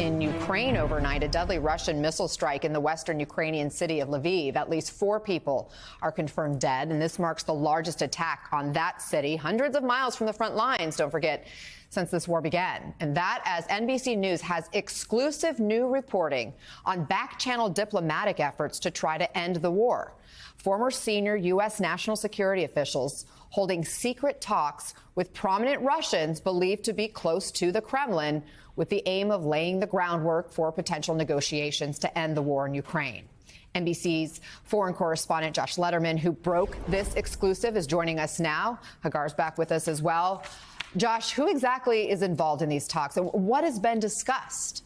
in Ukraine overnight, a deadly Russian missile strike in the western Ukrainian city of Lviv. At least 4 people are confirmed dead, and this marks the largest attack on that city, hundreds of miles from the front lines, don't forget, since this war began. And that as NBC News has exclusive new reporting on back-channel diplomatic efforts to try to end the war. Former senior U.S. national security officials holding secret talks with prominent Russians believed to be close to the Kremlin with the aim of laying the groundwork for potential negotiations to end the war in Ukraine. NBC's foreign correspondent Josh Lederman, who broke this exclusive, is joining us now. Hagar's back with us as well. Josh, who exactly is involved in these talks and what has been discussed?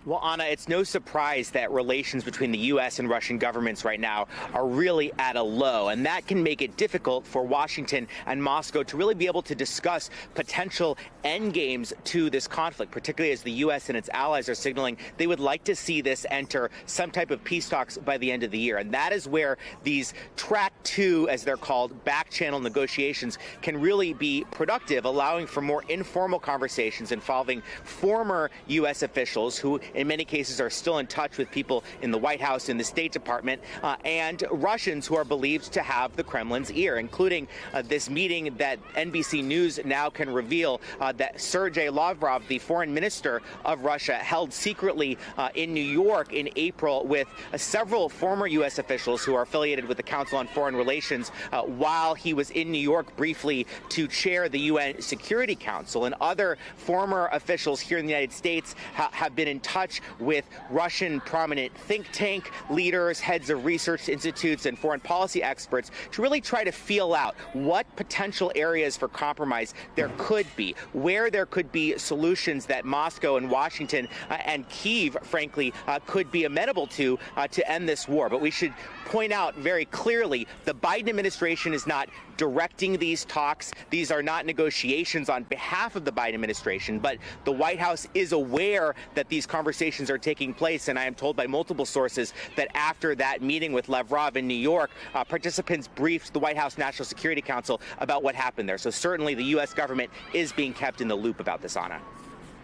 Well, Anna, it's no surprise that relations between the U.S. and Russian governments right now are really at a low, and that can make it difficult for Washington and Moscow to really be able to discuss potential endgames to this conflict, particularly as the U.S. and its allies are signaling they would like to see this enter some type of peace talks by the end of the year. And that is where these track 2, as they're called, back-channel negotiations can really be productive, allowing for more informal conversations involving former U.S. officials who in many cases are still in touch with people in the White House, in the State Department, and Russians who are believed to have the Kremlin's ear, including this meeting that NBC News now can reveal that Sergei Lavrov, the foreign minister of Russia, held secretly in New York in April with several former U.S. officials who are affiliated with the Council on Foreign Relations while he was in New York briefly to chair the UN Security Council. And other former officials here in the United States have been in touch with Russian prominent think tank leaders, heads of research institutes, and foreign policy experts to really try to feel out what potential areas for compromise there could be, where there could be solutions that Moscow and Washington and Kyiv, frankly, could be amenable to end this war. But we should point out very clearly the Biden administration is not directing these talks. These are not negotiations on behalf of the Biden administration, but the White House is aware that these conversations are taking place, and I am told by multiple sources that after that meeting with Lavrov in New York, participants briefed the White House National Security Council about what happened there. So certainly the U.S. government is being kept in the loop about this, Anna.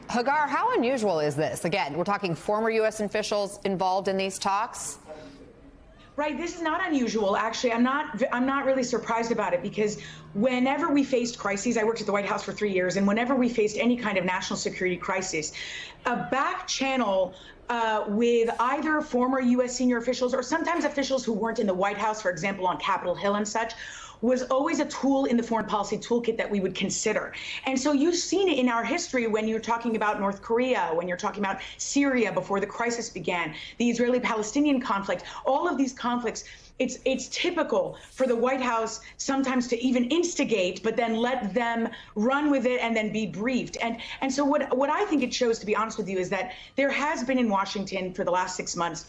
Hagar, how unusual is this? Again, we're talking former U.S. officials involved in these talks. Right. This is not unusual. Actually, I'm not really surprised about it, because whenever we faced crises, I worked at the White House for 3 years, and whenever we faced any kind of national security crisis, a back channel with either former U.S. senior officials or sometimes officials who weren't in the White House, for example, on Capitol Hill and such, was always a tool in the foreign policy toolkit that we would consider. And so you've seen it in our history when you're talking about North Korea, when you're talking about Syria before the crisis began, the Israeli-Palestinian conflict, all of these conflicts. It's typical for the White House sometimes to even instigate, but then let them run with it and then be briefed. And so what I think it shows, to be honest with you, is that there has been in Washington for the last 6 months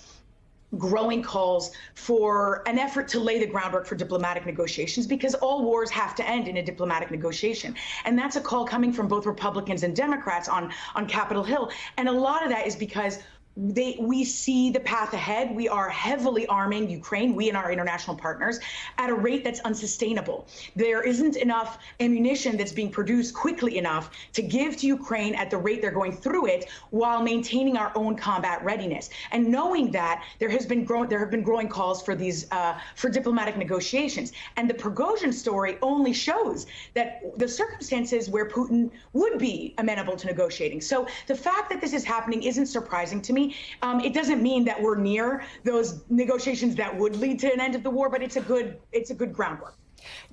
growing calls for an effort to lay the groundwork for diplomatic negotiations, because all wars have to end in a diplomatic negotiation. And that's a call coming from both Republicans and Democrats on Capitol Hill. And a lot of that is because we see the path ahead. We are heavily arming Ukraine, we and our international partners, at a rate that's unsustainable. There isn't enough ammunition that's being produced quickly enough to give to Ukraine at the rate they're going through it, while maintaining our own combat readiness. And knowing that, there have been growing calls for these for diplomatic negotiations. And the Prigozhin story only shows that the circumstances where Putin would be amenable to negotiating. So the fact that this is happening isn't surprising to me. It doesn't mean that we're near those negotiations that would lead to an end of the war, but it's a good groundwork.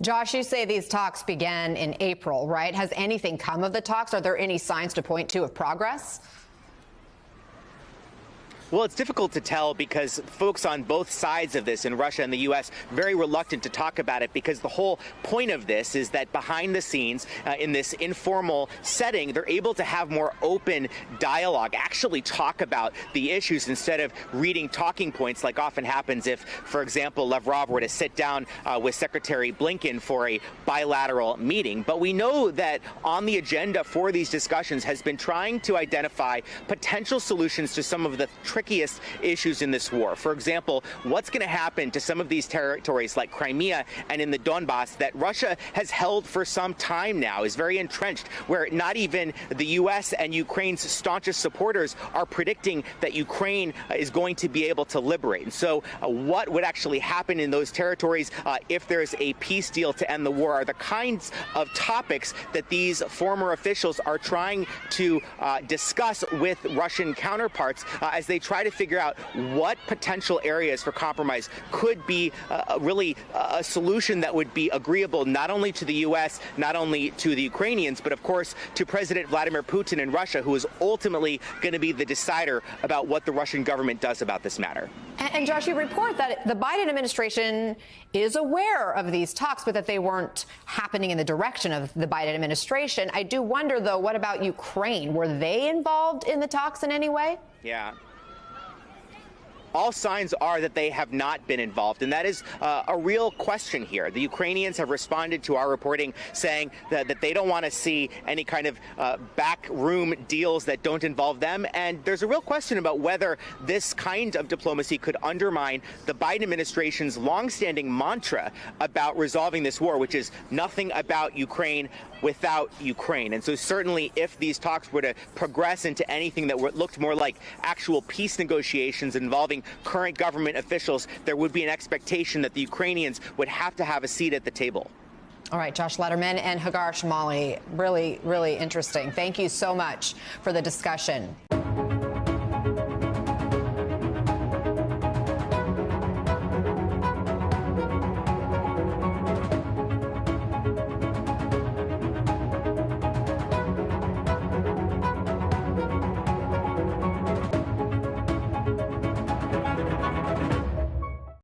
Josh, you say these talks began in April, right? Has anything come of the talks? Are there any signs to point to of progress? Well, it's difficult to tell because folks on both sides of this, in Russia and the U.S., very reluctant to talk about it, because the whole point of this is that behind the scenes, in this informal setting, they're able to have more open dialogue, actually talk about the issues instead of reading talking points like often happens if, for example, Lavrov were to sit down with Secretary Blinken for a bilateral meeting. But we know that on the agenda for these discussions has been trying to identify potential solutions to some of the trickiest issues in this war. For example, what's going to happen to some of these territories like Crimea and in the Donbass that Russia has held for some time now, is very entrenched, where not even the U.S. and Ukraine's staunchest supporters are predicting that Ukraine is going to be able to liberate. And so what would actually happen in those territories if there's a peace deal to end the war are the kinds of topics that these former officials are trying to discuss with Russian counterparts as they try to figure out what potential areas for compromise could be really a solution that would be agreeable not only to the U.S., not only to the Ukrainians, but of course to President Vladimir Putin in Russia, who is ultimately going to be the decider about what the Russian government does about this matter. And Josh, you report that the Biden administration is aware of these talks, but that they weren't happening in the direction of the Biden administration. I do wonder, though, what about Ukraine? Were they involved in the talks in any way? Yeah. All signs are that they have not been involved, and that is a real question here. The Ukrainians have responded to our reporting saying that they don't want to see any kind of backroom deals that don't involve them, and there's a real question about whether this kind of diplomacy could undermine the Biden administration's longstanding mantra about resolving this war, which is nothing about Ukraine without Ukraine. And so certainly if these talks were to progress into anything that looked more like actual peace negotiations involving current government officials, there would be an expectation that the Ukrainians would have to have a seat at the table. All right, Josh Lederman and Hagar Chemali, really, really interesting. Thank you so much for the discussion.